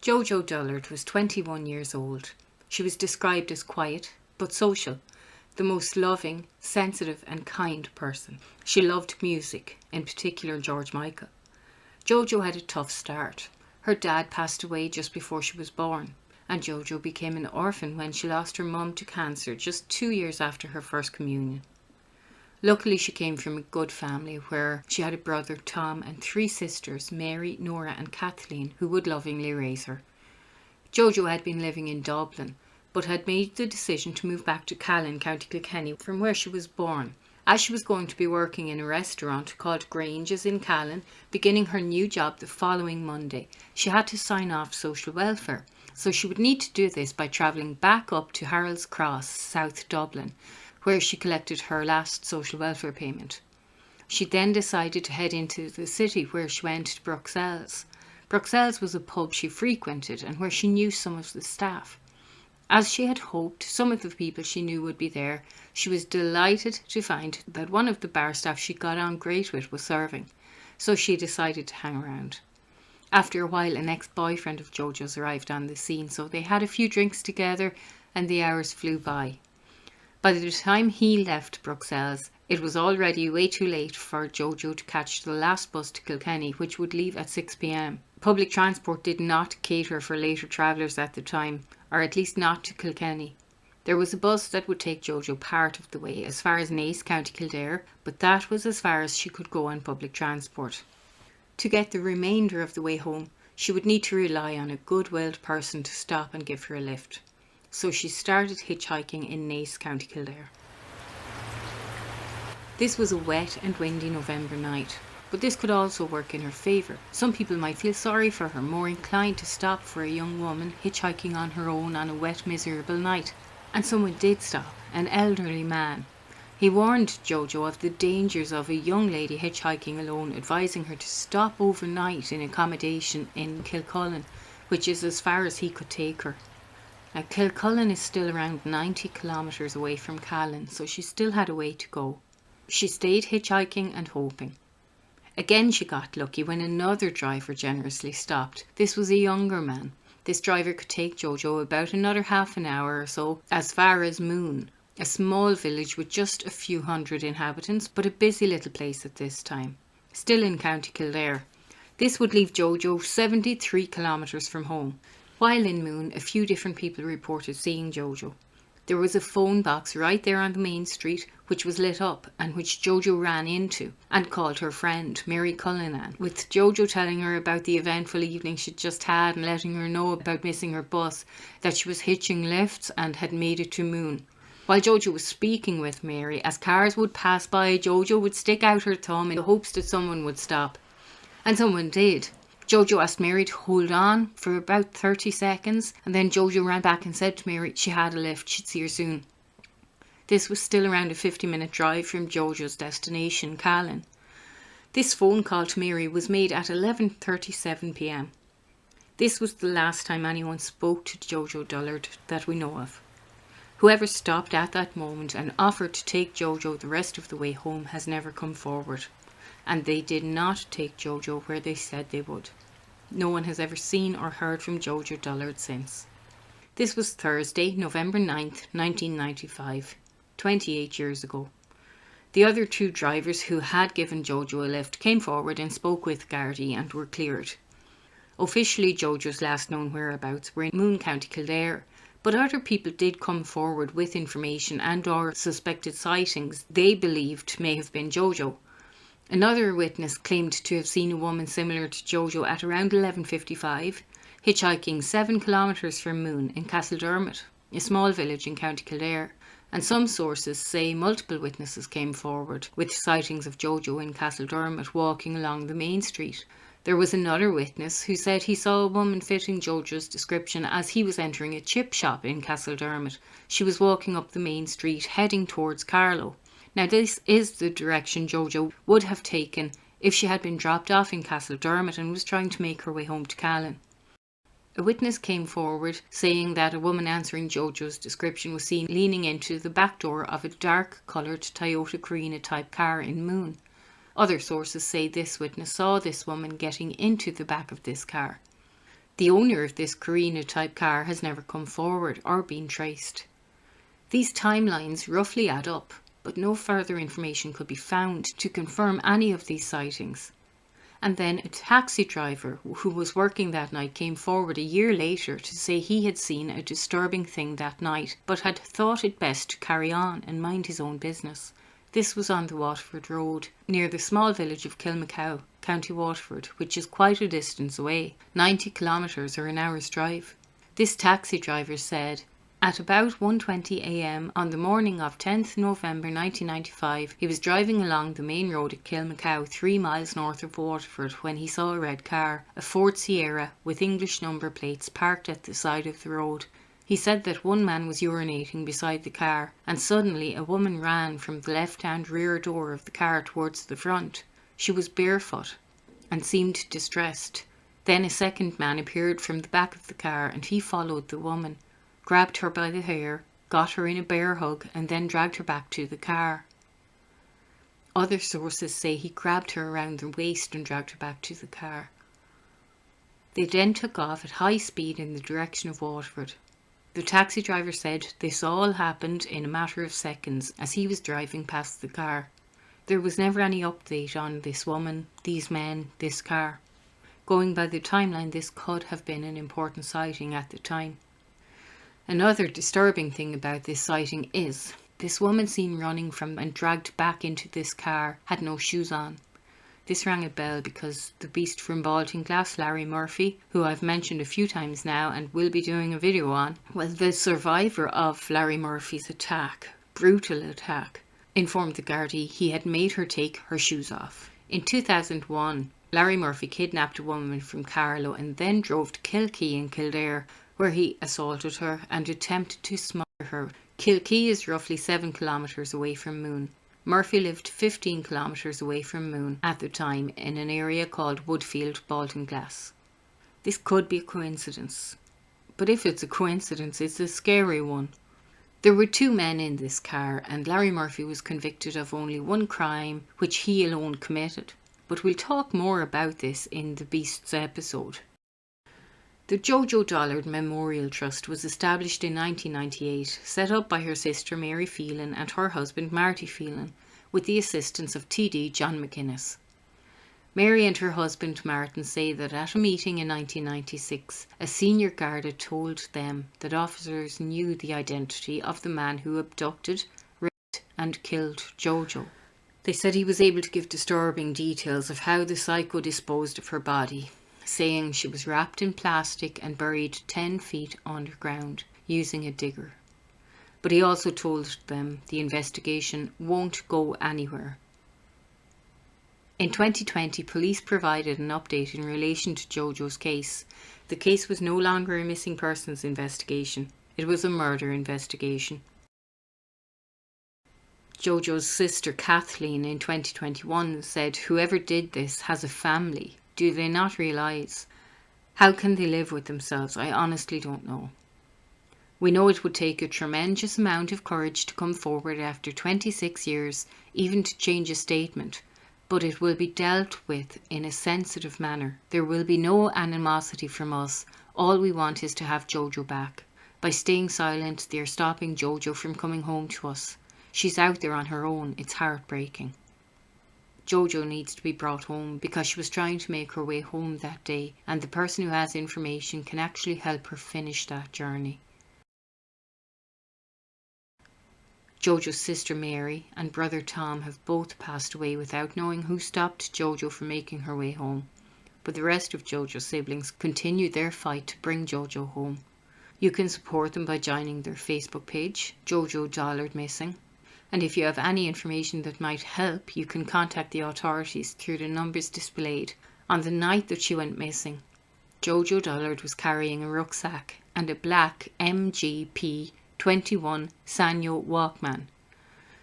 JoJo Dullard was 21 years old. She was described as quiet, but social, the most loving, sensitive and kind person. She loved music, in particular George Michael. JoJo had a tough start. Her dad passed away just before she was born, and JoJo became an orphan when she lost her mum to cancer just 2 years after her first communion. Luckily, she came from a good family where she had a brother, Tom, and 3 sisters, Mary, Nora and Kathleen, who would lovingly raise her. JoJo had been living in Dublin, but had made the decision to move back to Callan, County Kilkenny, from where she was born, as she was going to be working in a restaurant called Grange's in Callan, beginning her new job the following Monday. She had to sign off social welfare, so she would need to do this by travelling back up to Harold's Cross, South Dublin, where she collected her last social welfare payment. She then decided to head into the city, where she went to Bruxelles. Bruxelles was a pub she frequented and where she knew some of the staff. As she had hoped, some of the people she knew would be there. She was delighted to find that one of the bar staff she got on great with was serving, so she decided to hang around. After a while, an ex-boyfriend of JoJo's arrived on the scene, so they had a few drinks together and the hours flew by. By the time he left Bruxelles, it was already way too late for JoJo to catch the last bus to Kilkenny, which would leave at 6 p.m. Public transport did not cater for later travellers at the time, or at least not to Kilkenny. There was a bus that would take JoJo part of the way as far as Naas, County Kildare, but that was as far as she could go on public transport. To get the remainder of the way home, she would need to rely on a good-willed person to stop and give her a lift. So she started hitchhiking in Naas, County Kildare. This was a wet and windy November night, but this could also work in her favour. Some people might feel sorry for her, more inclined to stop for a young woman hitchhiking on her own on a wet, miserable night. And someone did stop, an elderly man. He warned JoJo of the dangers of a young lady hitchhiking alone, advising her to stop overnight in accommodation in Kilcullen, which is as far as he could take her. Now, Kilcullen is still around 90 kilometres away from Callan, so she still had a way to go. She stayed hitchhiking and hoping. Again she got lucky when another driver generously stopped. This was a younger man. This driver could take JoJo about another half an hour or so as far as Moon, a small village with just a few hundred inhabitants, but a busy little place at this time. Still in County Kildare. This would leave JoJo 73 kilometres from home. While in Moon, a few different people reported seeing JoJo. There was a phone box right there on the main street which was lit up and which JoJo ran into and called her friend, Mary Cullinan, with JoJo telling her about the eventful evening she'd just had and letting her know about missing her bus, that she was hitching lifts and had made it to Moon. While JoJo was speaking with Mary, as cars would pass by, JoJo would stick out her thumb in the hopes that someone would stop. And someone did. JoJo asked Mary to hold on for about 30 seconds, and then JoJo ran back and said to Mary she had a lift, she'd see her soon. This was still around a 50-minute drive from JoJo's destination, Callan. This phone call to Mary was made at 11:37 p.m. This was the last time anyone spoke to JoJo Dullard that we know of. Whoever stopped at that moment and offered to take JoJo the rest of the way home has never come forward. And they did not take JoJo where they said they would. No one has ever seen or heard from JoJo Dullard since. This was Thursday, November 9th, 1995, 28 years ago. The other 2 drivers who had given JoJo a lift came forward and spoke with Gardaí and were cleared. Officially, JoJo's last known whereabouts were in Moon, County Kildare, but other people did come forward with information and or suspected sightings they believed may have been JoJo. Another witness claimed to have seen a woman similar to JoJo at around 11:55, hitchhiking 7 kilometres from Moon in Castledermot, a small village in County Kildare. And some sources say multiple witnesses came forward with sightings of JoJo in Castledermot walking along the main street. There was another witness who said he saw a woman fitting JoJo's description as he was entering a chip shop in Castledermot. She was walking up the main street heading towards Carlow. Now, this is the direction JoJo would have taken if she had been dropped off in Castledermot and was trying to make her way home to Callan. A witness came forward saying that a woman answering JoJo's description was seen leaning into the back door of a dark-coloured Toyota Carina type car in Moon. Other sources say this witness saw this woman getting into the back of this car. The owner of this Carina-type car has never come forward or been traced. These timelines roughly add up, but no further information could be found to confirm any of these sightings. And then a taxi driver who was working that night came forward a year later to say he had seen a disturbing thing that night, but had thought it best to carry on and mind his own business. This was on the Waterford Road, near the small village of Kilmacow, County Waterford, which is quite a distance away, 90 kilometres or an hour's drive. This taxi driver said, at about 1:20 a.m. on the morning of 10th November 1995, he was driving along the main road at Kilmacow, 3 miles north of Waterford, when he saw a red car, a Ford Sierra with English number plates, parked at the side of the road. He said that one man was urinating beside the car, and suddenly a woman ran from the left-hand rear door of the car towards the front. She was barefoot and seemed distressed. Then a second man appeared from the back of the car, and he followed the woman, grabbed her by the hair, got her in a bear hug, and then dragged her back to the car. Other sources say he grabbed her around the waist and dragged her back to the car. They then took off at high speed in the direction of Waterford. The taxi driver said this all happened in a matter of seconds as he was driving past the car. There was never any update on this woman, these men, this car. Going by the timeline, this could have been an important sighting at the time. Another disturbing thing about this sighting is this woman seen running from and dragged back into this car had no shoes on. This rang a bell because the beast from Baltinglass, Larry Murphy, who I've mentioned a few times now and will be doing a video on, well, the survivor of Larry Murphy's attack, brutal attack, informed the Gardaí he had made her take her shoes off. In 2001, Larry Murphy kidnapped a woman from Carlow and then drove to Kilkenny in Kildare, where he assaulted her and attempted to smother her. Kilkenny is roughly 7 kilometres away from Moon. Murphy lived 15 kilometres away from Moon at the time in an area called Woodfield, Baltinglass. This could be a coincidence, but if it's a coincidence, it's a scary one. There were 2 men in this car, and Larry Murphy was convicted of only one crime, which he alone committed. But we'll talk more about this in the Beasts episode. The JoJo Dullard Memorial Trust was established in 1998, set up by her sister Mary Phelan and her husband Marty Phelan, with the assistance of TD John McInnes. Mary and her husband Martin say that at a meeting in 1996, a senior Garda told them that officers knew the identity of the man who abducted, raped and killed JoJo. They said he was able to give disturbing details of how the psycho disposed of her body, saying she was wrapped in plastic and buried 10 feet underground using a digger. But he also told them the investigation won't go anywhere. In 2020, police provided an update in relation to JoJo's case. The case was no longer a missing persons investigation. It was a murder investigation. JoJo's sister Kathleen in 2021 said, "Whoever did this has a family. Do they not realise? How can they live with themselves? I honestly don't know." We know it would take a tremendous amount of courage to come forward after 26 years, even to change a statement, but it will be dealt with in a sensitive manner. There will be no animosity from us. All we want is to have JoJo back. By staying silent, they are stopping JoJo from coming home to us. She's out there on her own. It's heartbreaking. JoJo needs to be brought home because she was trying to make her way home that day, and the person who has information can actually help her finish that journey. JoJo's sister Mary and brother Tom have both passed away without knowing who stopped JoJo from making her way home, but the rest of JoJo's siblings continue their fight to bring JoJo home. You can support them by joining their Facebook page, JoJo Dullard Missing. And if you have any information that might help, you can contact the authorities through the numbers displayed. On the night that she went missing, JoJo Dullard was carrying a rucksack and a black MGP 21 Sanyo Walkman.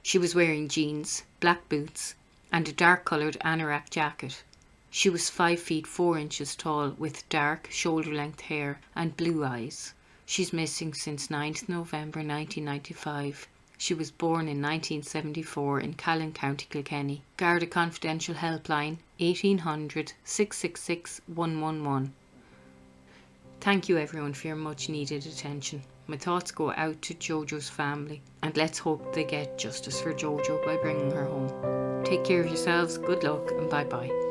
She was wearing jeans, black boots and a dark coloured anorak jacket. She was 5 feet 4 inches tall with dark shoulder-length hair and blue eyes. She's missing since 9th November 1995. She was born in 1974 in Callan, County Kilkenny. Garda Confidential Helpline 1800 666 111. Thank you everyone for your much needed attention. My thoughts go out to JoJo's family, and let's hope they get justice for JoJo by bringing her home. Take care of yourselves, good luck, and bye bye.